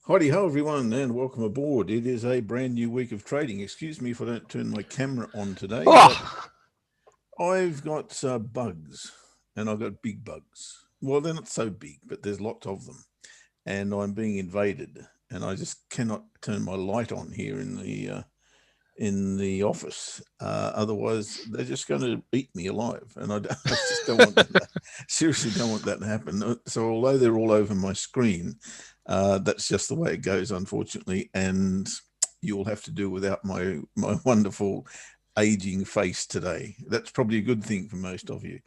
Howdy ho, everyone, and welcome aboard. It is a brand new week of trading. Excuse me if I don't turn my camera on today, but Oh, I've got bugs, and I've got big bugs. Well, they're not so big, but there's lots of them, and I'm being invaded, and I just cannot turn my light on here in the office. Otherwise, they're just going to eat me alive, and I just don't want that. Seriously, don't want that to happen. So, although they're all over my screen, that's just the way it goes, unfortunately. And you'll have to do without my wonderful aging face today. That's probably a good thing for most of you.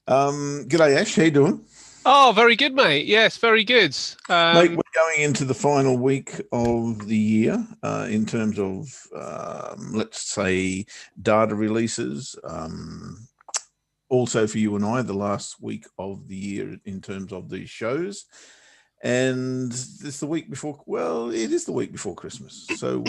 G'day, Ash. How you doing? oh, very good, mate. Yes, very good. Mate, we're going into the final week of the year in terms of, let's say, data releases. Also, for you and I, the last week of the year in terms of these shows. And it's the week before, well, it is the week before Christmas. So,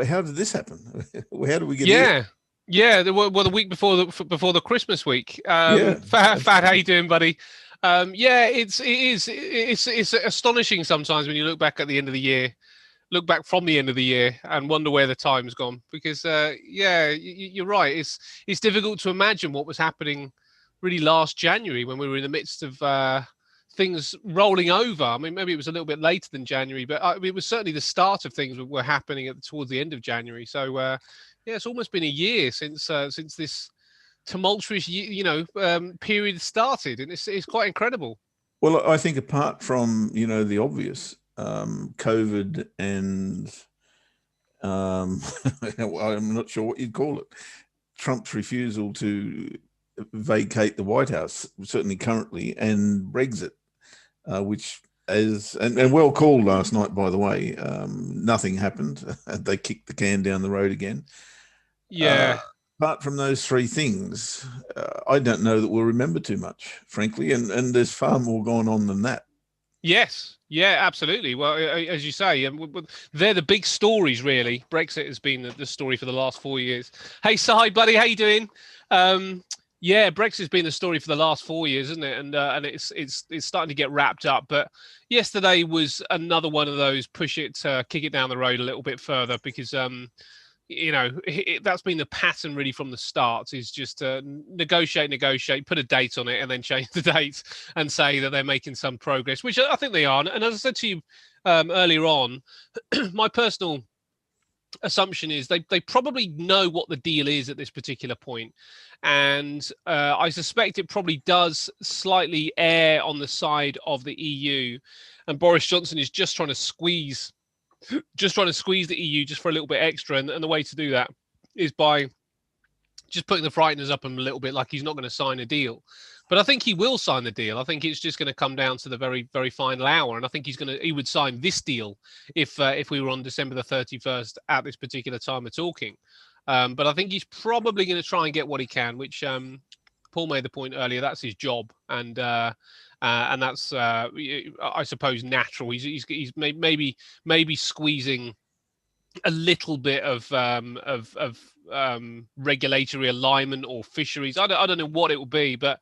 how did this happen? How did we get here? Yeah, yeah. The week before the Christmas week. Yeah, Fat, how absolutely. you doing, buddy? Yeah, it's astonishing sometimes when you look back at the end of the year, look back from the end of the year, and wonder where the time's gone. Because yeah, you're right. It's difficult to imagine what was happening really last January when we were in the midst of things rolling over. I mean, maybe it was a little bit later than January, but it was certainly the start of things that were happening towards the end of January. So yeah, it's almost been a year since this tumultuous period started, and it's quite incredible. Well, I think apart from, the obvious, COVID and I'm not sure what you'd call it, Trump's refusal to vacate the White House, certainly currently, and Brexit, which and well called last night, by the way. Nothing happened. They kicked the can down the road again. Uh, Yeah. Apart from those three things, I don't know that we'll remember too much, frankly, and there's far more going on than that. Yes, yeah, absolutely. Well, as you say, they're the big stories, really. Brexit has been the story for the last 4 years. Hey, Si, buddy, how you doing? Yeah, Brexit's been the story for the last 4 years, isn't it? And it's starting to get wrapped up. But yesterday was another one of those kick it down the road a little bit further because that's been the pattern really from the start is just negotiate, put a date on it, and then change the date and say that they're making some progress, which I think they are. And as I said to you earlier on, my personal assumption is they probably know what the deal is at this particular point, and I suspect it probably does slightly err on the side of the EU, and Boris Johnson is just trying to squeeze the EU just for a little bit extra. And the way to do that is by just putting the frighteners up him a little bit, like he's not going to sign a deal. But I think he will sign the deal. I think it's just going to come down to the very, very final hour. And I think he would sign this deal if we were on December the 31st at this particular time of talking. But I think he's probably going to try and get what he can, which Paul made the point earlier. That's his job, and that's I suppose natural. He's maybe squeezing a little bit of regulatory alignment or fisheries. I don't know what it will be, but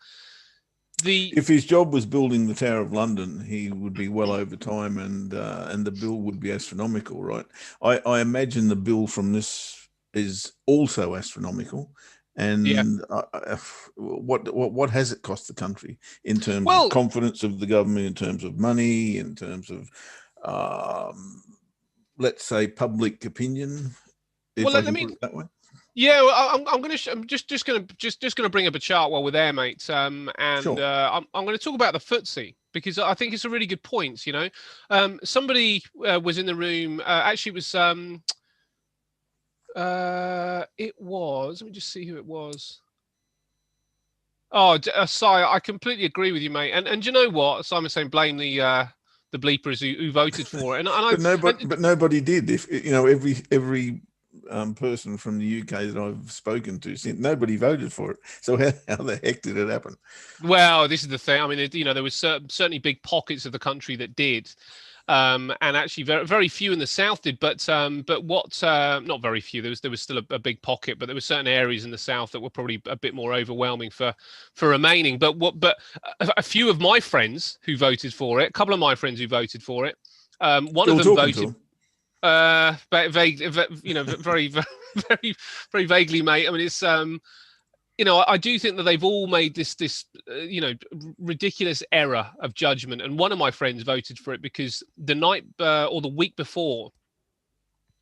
the If his job was building the Tower of London, he would be well over time, and the bill would be astronomical, right? I imagine the bill from this is also astronomical. yeah. And what has it cost the country in terms of Well, confidence of the government, in terms of money, in terms of let's say public opinion, if well, I let can me. put it that way? Yeah, well, I'm just gonna bring up a chart while we're there, mate. And Sure. I'm going to talk about the footsie because I think it's a really good point. Somebody was in the room. Actually, it was. Let me just see who it was. Oh, Si, I completely agree with you, mate. And you know what? Simon's saying blame the bleepers who voted for it. But nobody did. If every person from the UK that I've spoken to, since nobody voted for it. So how the heck did it happen? Well, this is the thing. I mean, there was certainly big pockets of the country that did, and actually very very few in the south did. But what? Not very few. There was still a big pocket, but there were certain areas in the south that were probably a bit more overwhelming for remaining. But a few of my friends who voted for it, a couple of my friends who voted for it. One of Still them talking to voted him. vague, very, very, very vaguely, mate. I mean, it's I do think that they've all made this ridiculous error of judgment. And one of my friends voted for it because the night or the week before,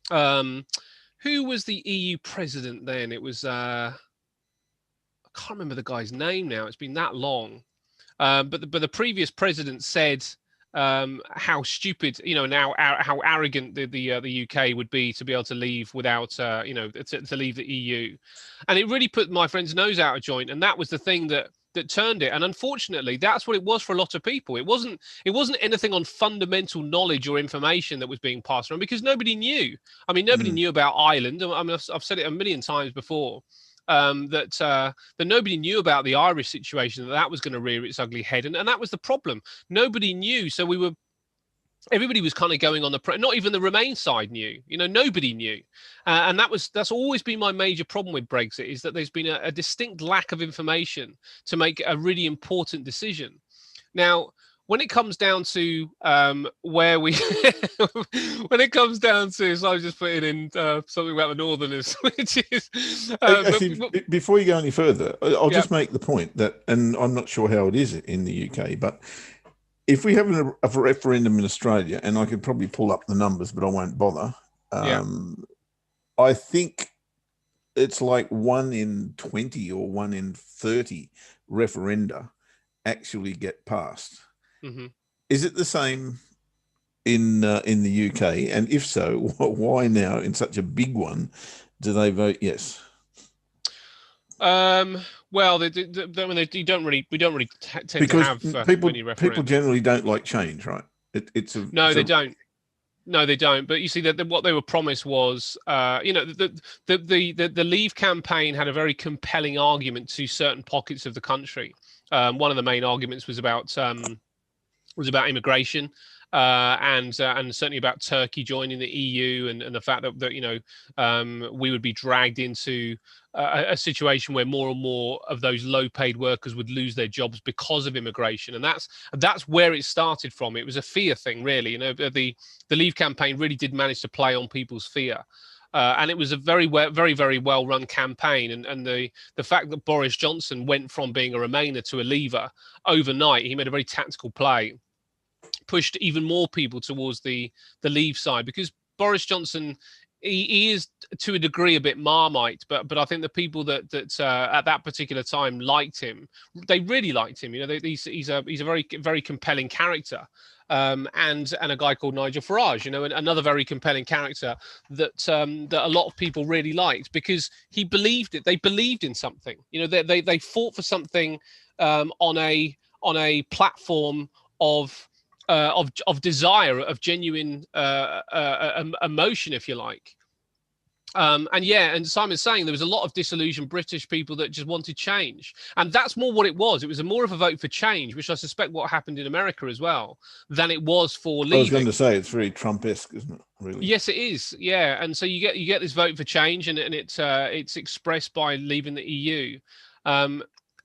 who was the EU president then? It was I can't remember the guy's name now. It's been that long. But the previous president said how stupid, and how arrogant the UK would be to be able to leave without, to leave the EU, and it really put my friend's nose out of joint. And that was the thing that turned it. And unfortunately, that's what it was for a lot of people. It wasn't anything on fundamental knowledge or information that was being passed around, because nobody knew. I mean, nobody knew about Ireland. I mean, I've said it a million times before. That nobody knew about the Irish situation, that was going to rear its ugly head, and that was the problem. Nobody knew, so everybody was kind of going on not even the Remain side knew. Nobody knew, and that's always been my major problem with Brexit, is that there's been a distinct lack of information to make a really important decision. Now, when it comes down to where we, when it comes down to, so I was just putting in something about the Northerners, which is Actually, before you go any further, I'll yeah. just make the point that, and I'm not sure how it is in the UK, but if we have a referendum in Australia, and I could probably pull up the numbers, but I won't bother. I think it's like 1 in 20 or 1 in 30 referenda actually get passed. Mm-hmm. Is it the same in the UK? And if so, why now in such a big one do they vote yes? Well, we don't really tend to have many referenda. People generally don't like change, right? They don't. No, they don't. But you see that what they were promised was, the Leave campaign had a very compelling argument to certain pockets of the country. One of the main arguments was about immigration, and certainly about Turkey joining the EU, and the fact that we would be dragged into a situation where more and more of those low-paid workers would lose their jobs because of immigration, and that's where it started from. It was a fear thing, really. The Leave campaign really did manage to play on people's fear. And it was a very, very, very well-run campaign, and the fact that Boris Johnson went from being a Remainer to a Leaver overnight, he made a very tactical play, pushed even more people towards the Leave side, because Boris Johnson, he is to a degree a bit Marmite, but I think the people that at that particular time liked him, they really liked him. He's a very, very compelling character. And a guy called Nigel Farage, another very compelling character that a lot of people really liked, because he believed it. They believed in something. They fought for something on a platform of desire, of genuine emotion, if you like. And Simon's saying there was a lot of disillusioned British people that just wanted change, and that's more what it was. It was more of a vote for change, which I suspect what happened in America as well, than it was for leaving. I was going to say, it's very Trump-esque, isn't it? Really? Yes, it is. Yeah, and so you get this vote for change, and it's expressed by leaving the EU.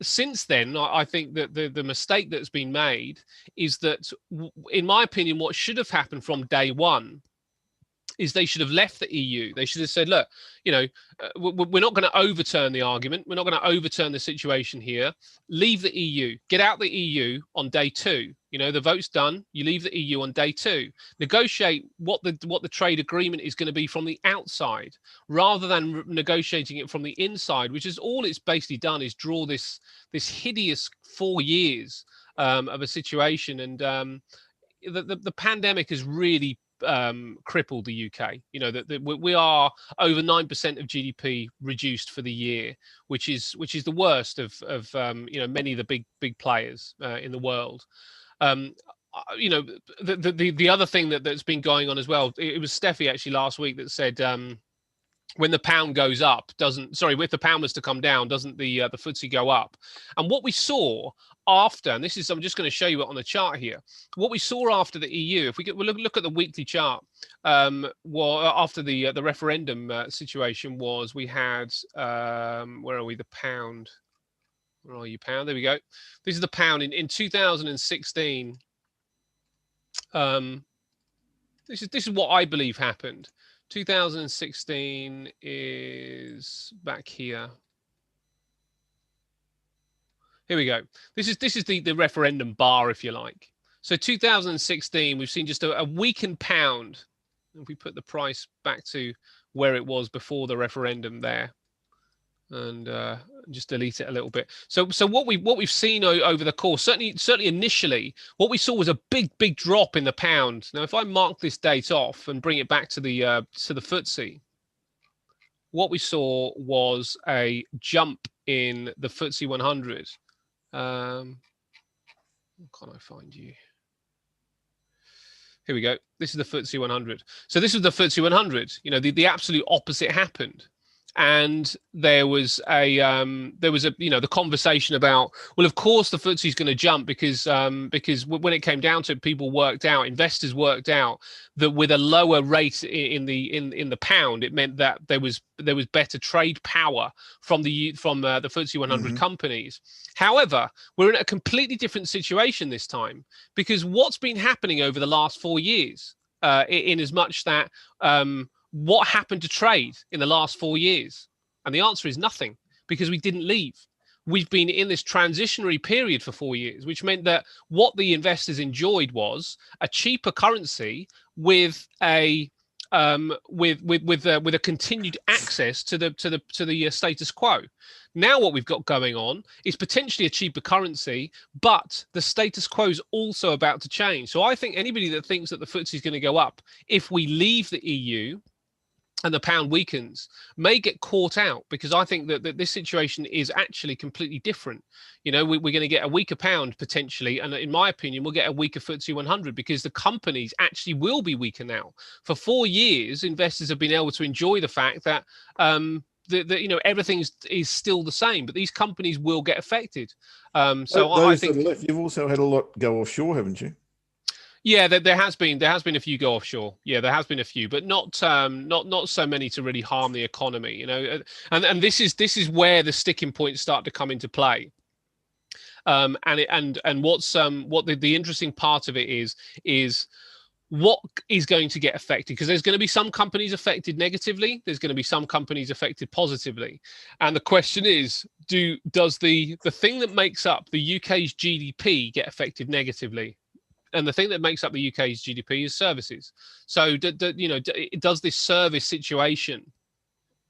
Since then, I think that the mistake that's been made is that, in my opinion, what should have happened from day one is they should have left the EU. They should have said, look, we're not going to overturn the argument. We're not going to overturn the situation here. Leave the EU. Get out the EU on day two. The vote's done. You leave the EU on day two. Negotiate what the trade agreement is going to be from the outside, rather than negotiating it from the inside, which is all it's basically done, is draw this hideous 4 years of a situation. And the pandemic has really crippled the UK. We are over 9% of GDP reduced for the year, which is the worst of many of the big players in the world. The other thing that's been going on as well, it was Steffi actually last week that said, when the pound goes up, if the pound was to come down, doesn't the FTSE go up? And what we saw after, and I'm just going to show you it on the chart here, what we saw after the EU, if we'll look at the weekly chart, after the referendum situation, was we had, where are we, the pound? Where are you, pound? There we go. This is the pound in 2016. this is what I believe happened. 2016 is back here. Here we go. This is the referendum bar, if you like. So 2016, we've seen just a weakened pound. If we put the price back to where it was before the referendum there, and just delete it a little bit. So what we've seen over the course, certainly initially, what we saw was a big drop in the pound. Now, if I mark this date off and bring it back to the FTSE, what we saw was a jump in the FTSE 100. Can I find you? Here we go. This is the FTSE 100. So this was the FTSE 100. You know, the absolute opposite happened. And there was a the conversation about, well, of course the FTSE is going to jump because when it came down to it, investors worked out that with a lower rate in the pound, it meant that there was better trade power from the FTSE 100 companies. However, we're in a completely different situation this time, because what's been happening over the last 4 years, in as much that what happened to trade in the last 4 years? And the answer is nothing, because we didn't leave. We've been in this transitionary period for 4 years, which meant that what the investors enjoyed was a cheaper currency with a continued access to the status quo. Now what we've got going on is potentially a cheaper currency, but the status quo is also about to change. So I think anybody that thinks that the FTSE is going to go up if we leave the EU and the pound weakens may get caught out, because I think that this situation is actually completely different. You know, we're going to get a weaker pound potentially, and in my opinion, we'll get a weaker FTSE 100 because the companies actually will be weaker now. For 4 years, investors have been able to enjoy the fact that everything is still the same, but these companies will get affected. I think you've also had a lot go offshore, haven't you? Yeah, there has been a few go offshore. Yeah, there has been a few, but not so many to really harm the economy. You know, and this is where the sticking points start to come into play. What the interesting part of it is what is going to get affected, because there's going to be some companies affected negatively, there's going to be some companies affected positively, and the question is, does the thing that makes up the UK's GDP get affected negatively? And the thing that makes up the UK's GDP is services. So, does this service situation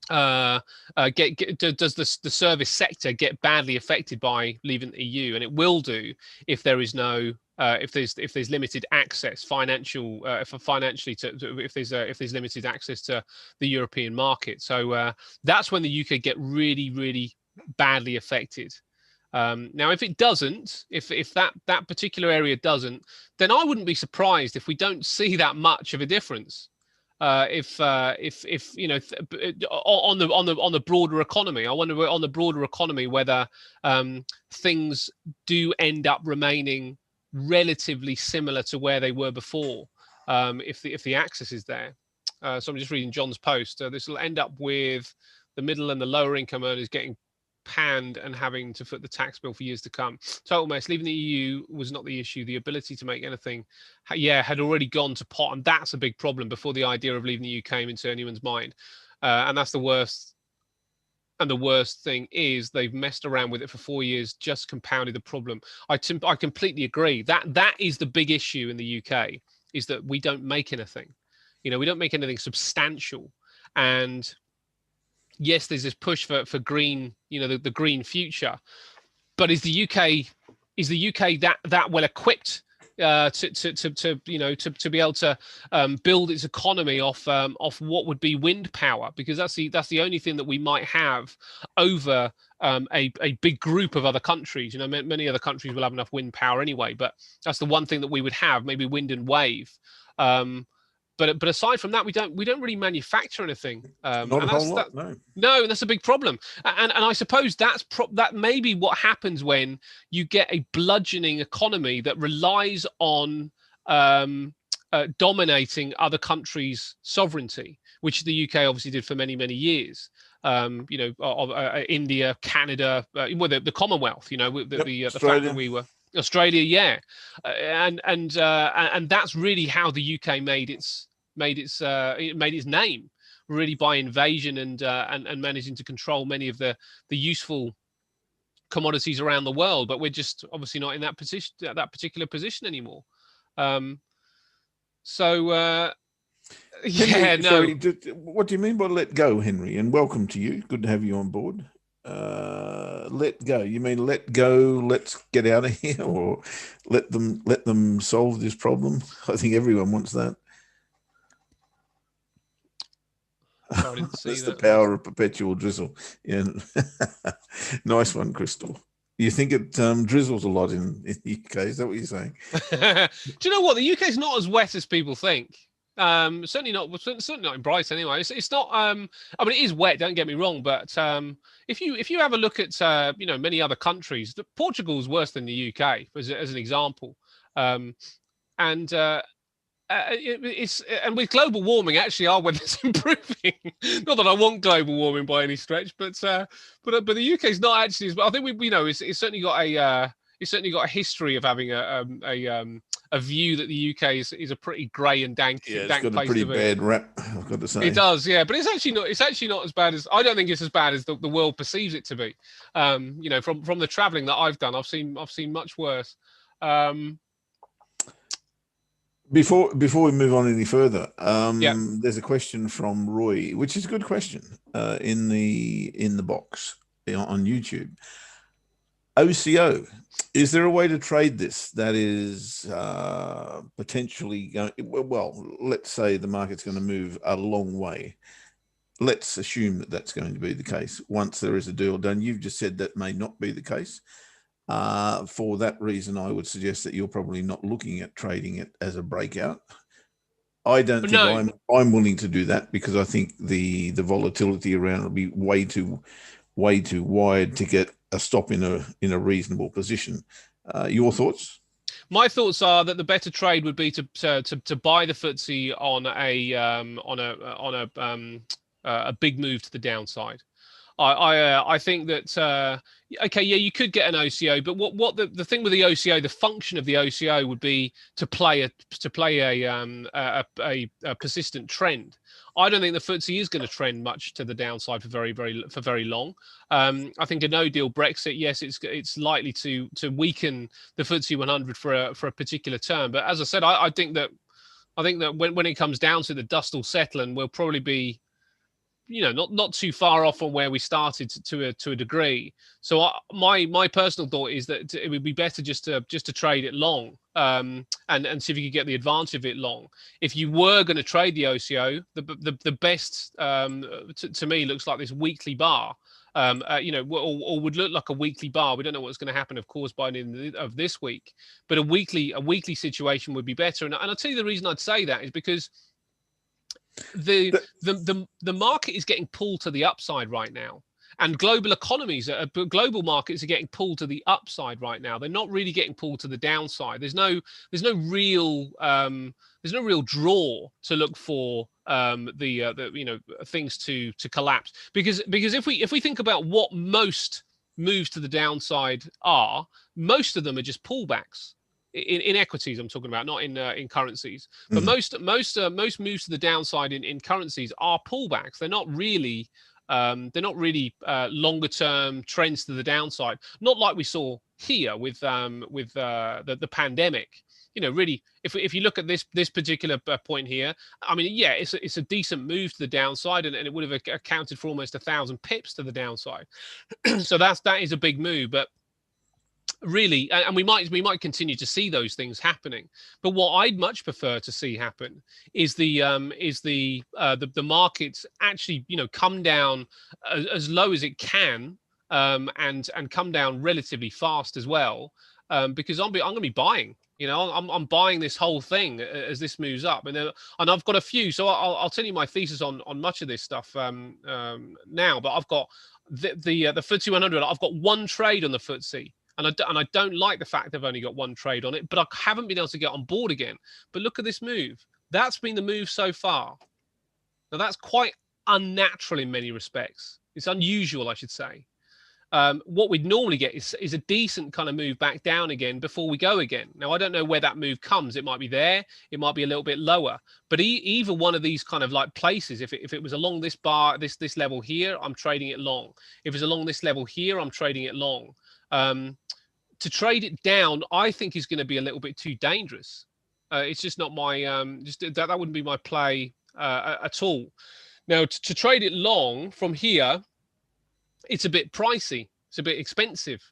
does the service sector get badly affected by leaving the EU? And it will do if there is no if there's limited access if there's limited access to the European market. So that's when the UK get really badly affected. Now, if it doesn't, if that particular area doesn't, then I wouldn't be surprised if we don't see that much of a difference. If you know, on the broader economy, I wonder on the broader economy whether things do end up remaining relatively similar to where they were before, if the access is there. So I'm just reading John's post. This will end up with the middle and the lower income earners getting panned and having to foot the tax bill for years to come. Total mess. Leaving the EU was not the issue. The ability to make anything, had already gone to pot, and that's a big problem before the idea of leaving the EU came into anyone's mind. And that's the worst. And the worst thing is they've messed around with it for 4 years, just compounded the problem. I completely agree. That is the big issue in the UK, is that we don't make anything. You know, we don't make anything substantial. And yes, there's this push for green, you know, the green future, but is the UK that well equipped to be able to build its economy off what would be wind power? Because that's the only thing that we might have over a big group of other countries. You know, many other countries will have enough wind power anyway, but that's the one thing that we would have, maybe wind and wave. But aside from that, we don't really manufacture anything. Not a whole lot, no. No, and that's a big problem. And I suppose that may be what happens when you get a bludgeoning economy that relies on dominating other countries' sovereignty, which the UK obviously did for many years. India, Canada, the Commonwealth. You know, the fact that we were. Australia, yeah, and that's really how the UK made its it made its name, really, by invasion and managing to control many of the useful commodities around the world. But we're just obviously not in that position, that particular position anymore. Um, so yeah, Henry, no. sorry, what do you mean by let go, Henry? And welcome to you. Good to have you on board. Let go. You mean let go? Let's get out of here, or let them solve this problem? I think everyone wants that. Sorry, I didn't see That's the that. power of perpetual drizzle. Yeah, nice one, Crystal. You think it drizzles a lot in the UK? Is that what you're saying? Do you know what? The UK is not as wet as people think. Certainly not in Brighton anyway. It's not. I mean, it is wet. Don't get me wrong, but if you have a look at many other countries, Portugal's worse than the UK as an example. And it's and with global warming, actually, our weather's improving. Not that I want global warming by any stretch, but the UK's not actually. I think it's certainly got a history of having a view that the UK is a pretty grey and dank It's got place a pretty to be. bad rap, I've got to say. It does, yeah, but it's actually not as bad as, I don't think it's as bad as the world perceives it to be. From the travelling that I've done, I've seen much worse. Before we move on any further, Yeah. there's a question from Roy, which is a good question, in the box on YouTube. OCO, is there a way to trade this that is potentially going? Well, let's say the market's going to move a long way. Let's assume that that's going to be the case once there is a deal done. You've just said that may not be the case. For that reason, I would suggest that you're probably not looking at trading it as a breakout. I don't think I'm willing to do that, because I think the volatility around will be way too wide to get a stop in a reasonable position. Your thoughts? My thoughts are that the better trade would be to buy the FTSE on a big move to the downside. I think that okay, yeah, you could get an OCO, but what the thing with the OCO, the function of the OCO would be to play a persistent trend. I don't think the FTSE is going to trend much to the downside for very long. I think a no-deal Brexit, yes, it's likely to weaken the FTSE 100 for a particular term. But as I said, I think that when it comes down to, the dust will settle, and we'll probably be, not too far off from where we started to a degree. So my personal thought is that it would be better just to trade it long, and see if you could get the advantage of it long. If you were going to trade the OCO, the best to me looks like this weekly bar. Or would look like a weekly bar. We don't know what's going to happen, of course, by the end of this week. But a weekly situation would be better. And I'll tell you the reason I'd say that is because the market is getting pulled to the upside right now, and global markets are getting pulled to the upside right now. They're not really getting pulled to the downside. There's no real draw to look for things to collapse, because if we think about what most moves to the downside are, most of them are just pullbacks. In equities, I'm talking about, not in currencies. But most moves to the downside in currencies are pullbacks. They're not really longer term trends to the downside. Not like we saw here with the pandemic. Really, if you look at this particular point here, I mean, yeah, it's a decent move to the downside, and it would have accounted for almost 1,000 pips to the downside. So that is a big move, but really, and we might continue to see those things happening. But what I'd much prefer to see happen is the markets actually come down as low as it can, and come down relatively fast as well, because I'm going to be buying. I'm buying this whole thing as this moves up, and I've got a few. So I'll tell you my thesis on much of this stuff now. But I've got the FTSE 100. I've got one trade on the FTSE. And I don't like the fact I've only got one trade on it, but I haven't been able to get on board again. But look at this move. That's been the move so far. Now, that's quite unnatural in many respects. It's unusual, I should say. what we'd normally get is a decent kind of move back down again before we go again. Now, I don't know where that move comes. It might be there. It might be a little bit lower. But either one of these kind of like places, if it was along this bar, this level here, I'm trading it long. If it's along this level here, I'm trading it long. To trade it down, I think is going to be a little bit too dangerous. It's just not my that wouldn't be my play at all. Now, to trade it long from here, it's a bit pricey. It's a bit expensive.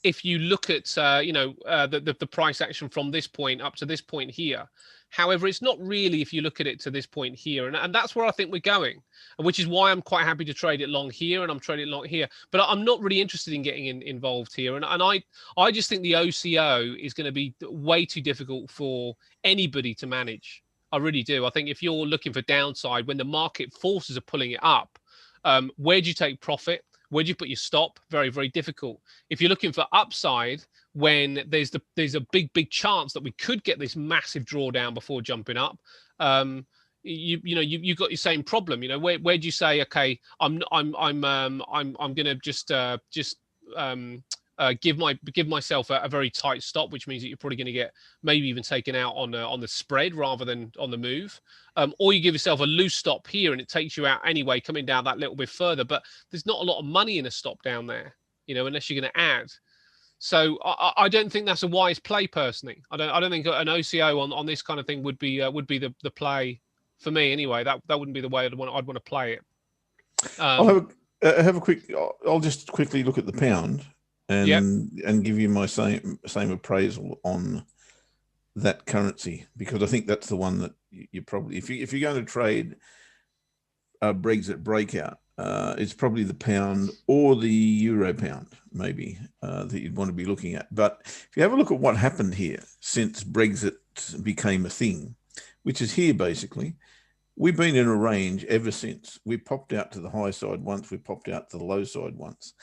If you look at the price action from this point up to this point here. However, it's not really if you look at it to this point here, and that's where I think we're going, which is why I'm quite happy to trade it long here, and I'm trading it long here. But I'm not really interested in getting involved here, and I just think the OCO is going to be way too difficult for anybody to manage. I really do. I think if you're looking for downside when the market forces are pulling it up, where do you take profit? Where do you put your stop? Very, very difficult. If you're looking for upside, when there's a big chance that we could get this massive drawdown before jumping up, you've got your same problem. Where do you say, okay, I'm going to just give myself a very tight stop, which means that you're probably going to get maybe even taken out on the spread rather than on the move, or you give yourself a loose stop here and it takes you out anyway, coming down that little bit further. But there's not a lot of money in a stop down there, unless you're going to add. So I don't think that's a wise play personally. I don't think an OCO on this kind of thing would be the play for me anyway. That wouldn't be the way I'd want to play it. I'll just quickly look at the pound. And give you my same appraisal on that currency, because I think that's the one that you probably, if you're going to trade a Brexit breakout, it's probably the pound or the euro pound maybe that you'd want to be looking at. But if you have a look at what happened here since Brexit became a thing, which is here basically, we've been in a range ever since. We popped out to the high side once, we popped out to the low side once.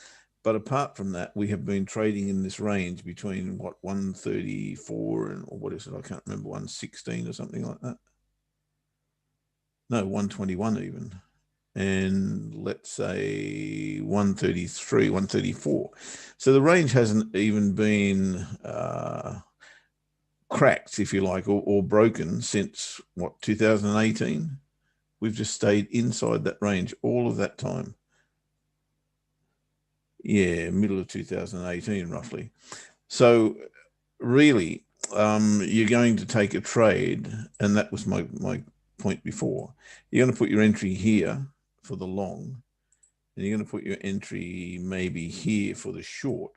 But apart from that, we have been trading in this range between 134 and, or what is it? I can't remember, 116 or something like that. No, 121 even. And let's say 133, 134. So the range hasn't even been cracked, if you like, or broken since 2018. We've just stayed inside that range all of that time. Yeah, middle of 2018, roughly. So really, you're going to take a trade, and that was my point before. You're going to put your entry here for the long, and you're going to put your entry maybe here for the short.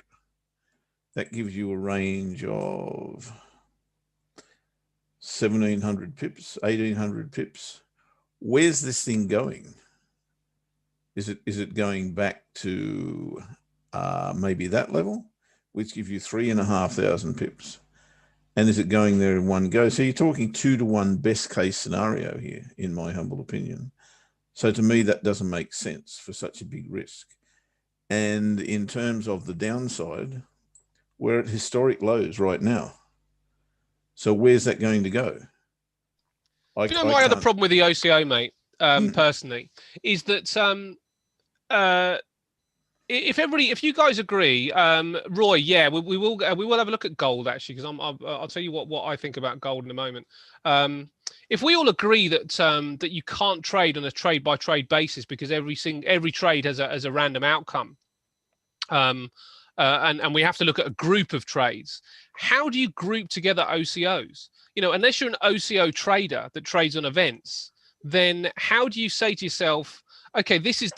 That gives you a range of 1,700 pips, 1,800 pips. Where's this thing going? Is it going back to maybe that level, which gives you 3,500 pips? And is it going there in one go? So you're talking 2-to-1 best case scenario here, in my humble opinion. So to me, that doesn't make sense for such a big risk. And in terms of the downside, we're at historic lows right now. So where's that going to go? My other problem with the OCO, mate, personally, is that if you guys agree, Roy, yeah, we will have a look at gold actually, because I'll tell you what I think about gold in a moment. If we all agree that that you can't trade on a trade by trade basis because every trade has a random outcome, and we have to look at a group of trades. How do you group together OCOs? Unless you're an OCO trader that trades on events, then how do you say to yourself, okay, this is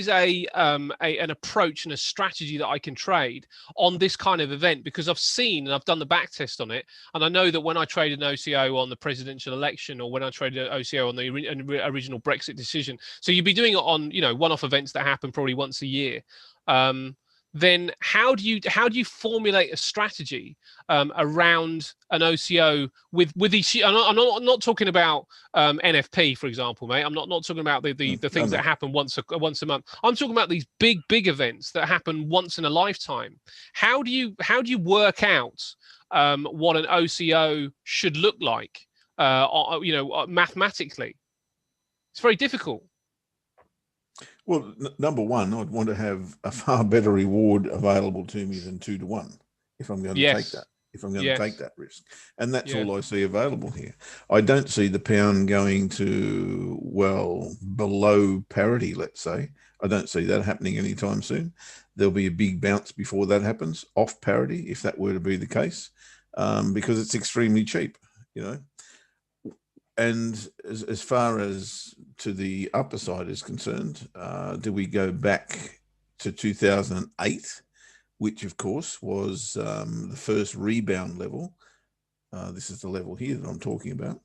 an approach and a strategy that I can trade on this kind of event, because I've seen and I've done the back test on it, and I know that when I traded an OCO on the presidential election, or when I traded an OCO on the original Brexit decision, so you'd be doing it on one-off events that happen probably once a year. Then how do you formulate a strategy around an OCO with each? I'm not talking about NFP, for example, mate. I'm not talking about the things that happen once a month. I'm talking about these big events that happen once in a lifetime. How do you work out what an OCO should look like? Mathematically, it's very difficult. Well, number one, I'd want to have a far better reward available to me than 2-1 if I'm going to take Yes. that. If I'm going to take Yes. that risk, and that's Yeah. all I see available here. I don't see the pound going to, well, below parity, let's say. I don't see that happening anytime soon. There'll be a big bounce before that happens, off parity, if that were to be the case, because it's extremely cheap, you know. And as far as to the upper side is concerned, do we go back to 2008, which of course was the first rebound level? This is the level here that I'm talking about.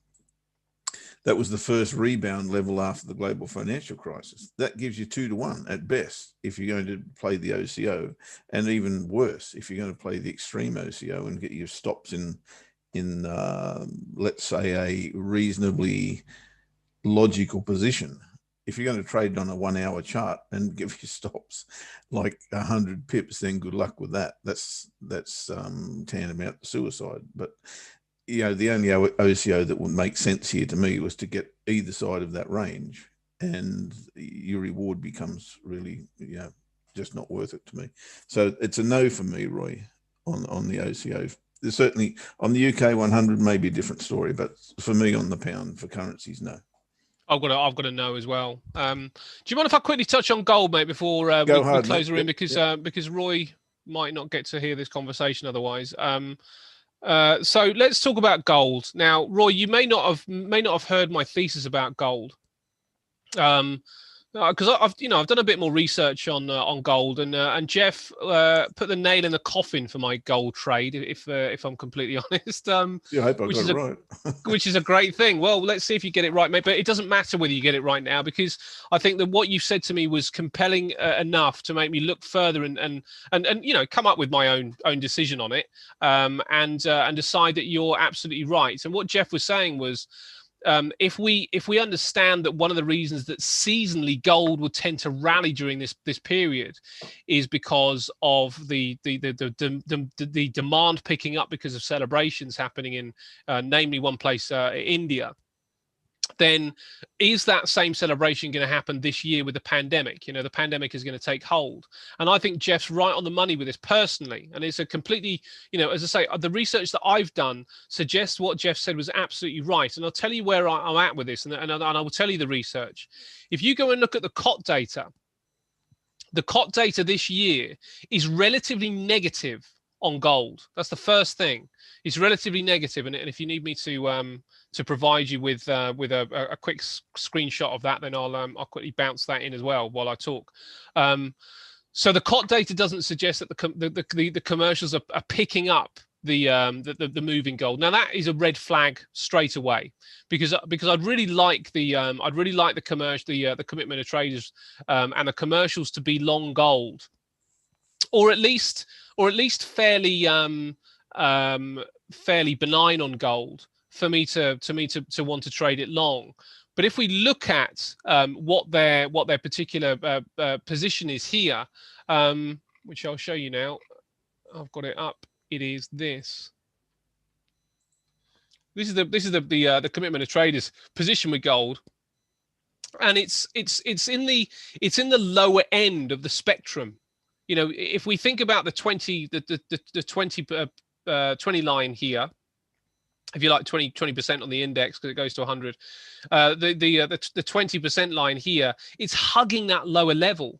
That was the first rebound level after the global financial crisis. That gives you 2-1 at best if you're going to play the OCO, and even worse if you're going to play the extreme OCO and get your stops in let's say a reasonably logical position. If you're going to trade on a 1 hour chart and give you stops like 100 pips, then good luck with that. That's tantamount to suicide. But you know, the only OCO that would make sense here to me was to get either side of that range, and your reward becomes really, you know, just not worth it to me. So it's a no for me, Roy, on the OCO. There's certainly on the UK 100 may be a different story, but for me on the pound for currencies, no. I've got to know as well. Do you mind if I quickly touch on gold, mate, before we close the room, because Roy might not get to hear this conversation otherwise. So let's talk about gold now. Roy, you may not have heard my thesis about gold. Because I've done a bit more research on gold, and Geoff put the nail in the coffin for my gold trade, if I'm completely honest. Yeah, I hope I got it right. Which is a great thing. Well, let's see if you get it right, mate. But it doesn't matter whether you get it right now, because I think that what you said to me was compelling enough to make me look further and you know, come up with my own decision on it, and decide that you're absolutely right. And what Geoff was saying was, if we understand that one of the reasons that seasonally gold would tend to rally during this period is because of the demand picking up because of celebrations happening in namely one place, India, then is that same celebration going to happen this year with the pandemic? You know, the pandemic is going to take hold. And I think Geoff's right on the money with this personally. And it's a completely, you know, as I say, the research that I've done suggests what Geoff said was absolutely right. And I'll tell you where I'm at with this, and I will tell you the research. If you go and look at the COT data this year is relatively negative on gold. That's the first thing. It's relatively negative, and if you need me to provide you with a quick screenshot of that, then I'll quickly bounce that in as well while I talk. So the COT data doesn't suggest that the commercials are picking up the move in gold. Now that is a red flag straight away, because I'd really like the commercial, the commitment of traders and the commercials to be long gold, or at least fairly fairly benign on gold for me to want to trade it long. But if we look at what their particular position is here, which I'll show you now, I've got it up. It is this. This is the commitment of traders position with gold, and it's in the lower end of the spectrum. You know, if we think about the 20 line here, if you like 20% on the index because it goes to 100, the 20% line here, it's hugging that lower level.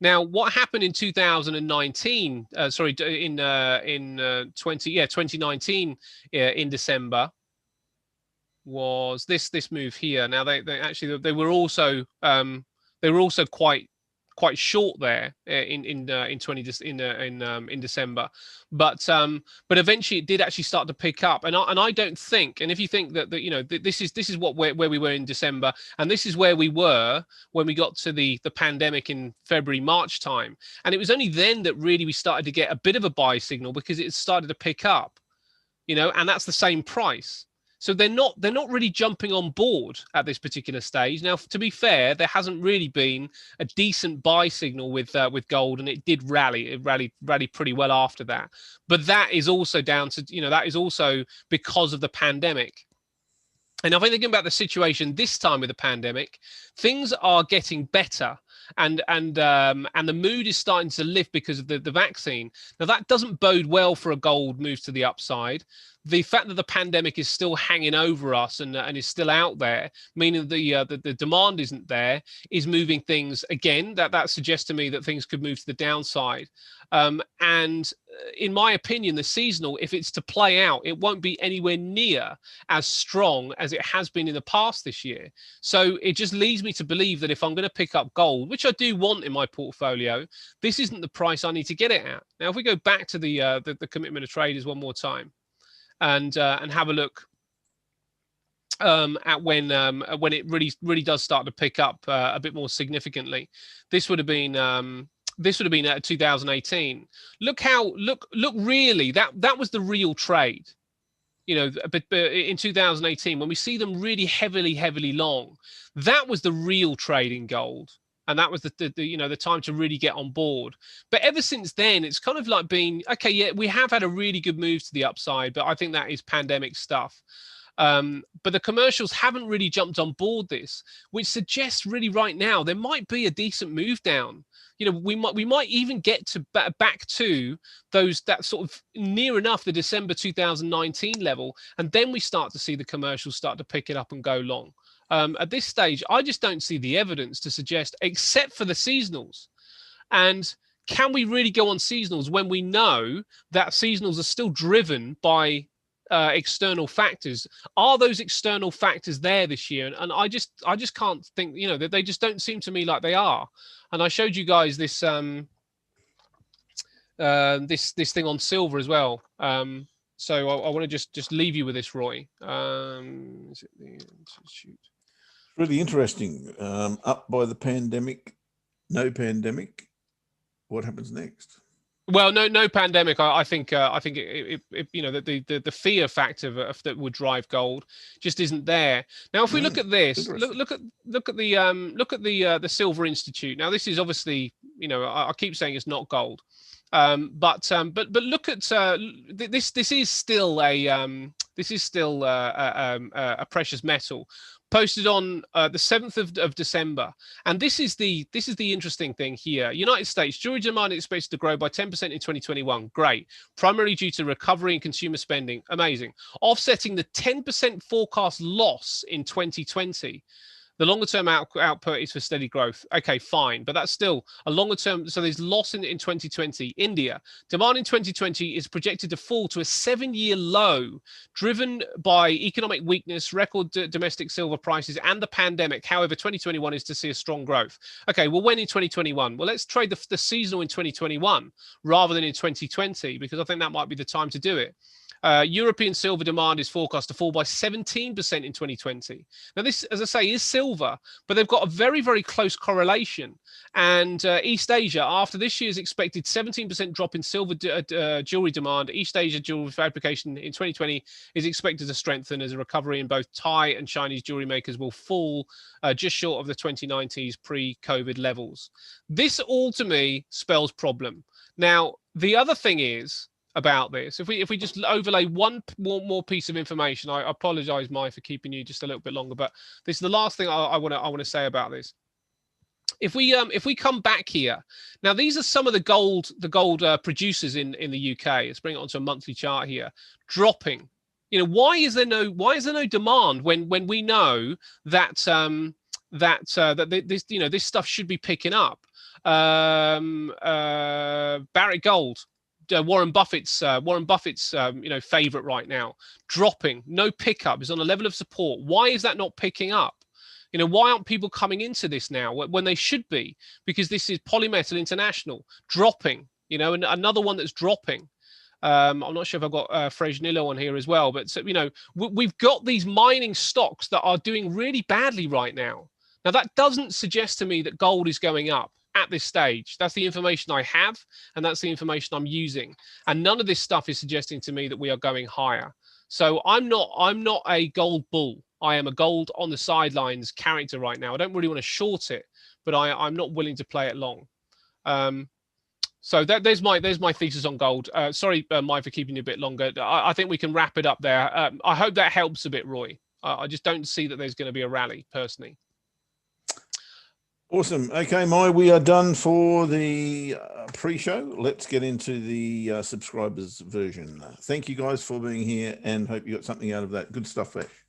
Now, what happened in 2019? In 2019 in December was this move here. Now they were also quite short there in December, but eventually it did actually start to pick up, and I don't think, and if you think that you know, this is where we were in December, and this is where we were when we got to the pandemic in February, March time, and it was only then that really we started to get a bit of a buy signal because it started to pick up, you know, and that's the same price. So they're not really jumping on board at this particular stage. Now, to be fair, there hasn't really been a decent buy signal with gold, and it did rally. It rallied pretty well after that. But that is also down to, you know, that is also because of the pandemic. And if I'm thinking about the situation this time with the pandemic, things are getting better. and the mood is starting to lift because of the vaccine. Now that doesn't bode well for a gold move to the upside. The fact that the pandemic is still hanging over us and is still out there, meaning the demand isn't there, is moving things again. That suggests to me that things could move to the downside. And in my opinion, the seasonal, if it's to play out, it won't be anywhere near as strong as it has been in the past this year. So it just leads me to believe that if I'm going to pick up gold, which I do want in my portfolio, this isn't the price I need to get it at. Now, if we go back to the commitment of traders one more time, and have a look at when it really does start to pick up a bit more significantly. This would have been at 2018. Look really, that was the real trade. But in 2018, when we see them really heavily long, that was the real trade in gold. And that was the time to really get on board. But ever since then, it's kind of like been, okay, yeah, we have had a really good move to the upside, but I think that is pandemic stuff. But the commercials haven't really jumped on board this, which suggests really right now there might be a decent move down. We might even get to back to that sort of near enough the December 2019 level, and then we start to see the commercials start to pick it up and go long. At this stage, I just don't see the evidence to suggest, except for the seasonals. And can we really go on seasonals when we know that seasonals are still driven by external factors? Are those external factors there this year? And I just can't think, that they just don't seem to me like they are. And I showed you guys this this thing on silver as well. So I want to just leave you with this, Roy. Is it the Institute? Really interesting. Up by the pandemic, no pandemic. What happens next? Well, no pandemic. I think it that the fear factor that would drive gold just isn't there. Now, if we look at this, look at the Silver Institute. Now, this is obviously, I keep saying it's not gold, but look at this. This is still a precious metal, posted on the 7th of December. And this is the interesting thing here. United States, jewelry demand is expected to grow by 10% in 2021. Great. Primarily due to recovery in consumer spending. Amazing. Offsetting the 10% forecast loss in 2020. The longer term output is for steady growth. Okay, fine. But that's still a longer term. So there's loss in 2020. India, demand in 2020 is projected to fall to a 7-year low, driven by economic weakness, record domestic silver prices, and the pandemic. However, 2021 is to see a strong growth. Okay, well, when in 2021? Well, let's trade the seasonal in 2021 rather than in 2020, because I think that might be the time to do it. European silver demand is forecast to fall by 17% in 2020. Now, this, as I say, is silver, but they've got a very, very close correlation. And East Asia, after this year's expected 17% drop in silver jewelry demand, East Asia jewelry fabrication in 2020 is expected to strengthen as a recovery in both Thai and Chinese jewelry makers will fall just short of the 2019's pre-COVID levels. This all, to me, spells problem. Now, the other thing is, about this, if we just overlay one more piece of information, I apologize, Mai, for keeping you just a little bit longer, but this is the last thing I want to say about this. If we come back here, now these are some of the gold producers in the UK. Let's bring it onto a monthly chart here, dropping. Why is there no demand when we know that this stuff should be picking up? Barrick Gold. Warren Buffett's favorite right now, dropping, no pickup, is on a level of support. Why is that not picking up? Why aren't people coming into this now when they should be? Because this is Polymetal International dropping, and another one that's dropping. I'm not sure if I've got Fresnillo on here as well, but we've got these mining stocks that are doing really badly right now. Now, that doesn't suggest to me that gold is going up at this stage. That's the information I have, and that's the information I'm using. And none of this stuff is suggesting to me that we are going higher. So I'm not a gold bull. I am a gold on the sidelines character right now. I don't really want to short it, but I'm not willing to play it long. So there's my thesis on gold. Sorry, Mike, for keeping you a bit longer. I think we can wrap it up there. I hope that helps a bit, Roy. I just don't see that there's going to be a rally personally. Awesome. Okay, we are done for the pre-show. Let's get into the subscribers version. Thank you guys for being here and hope you got something out of that. Good stuff, Ash.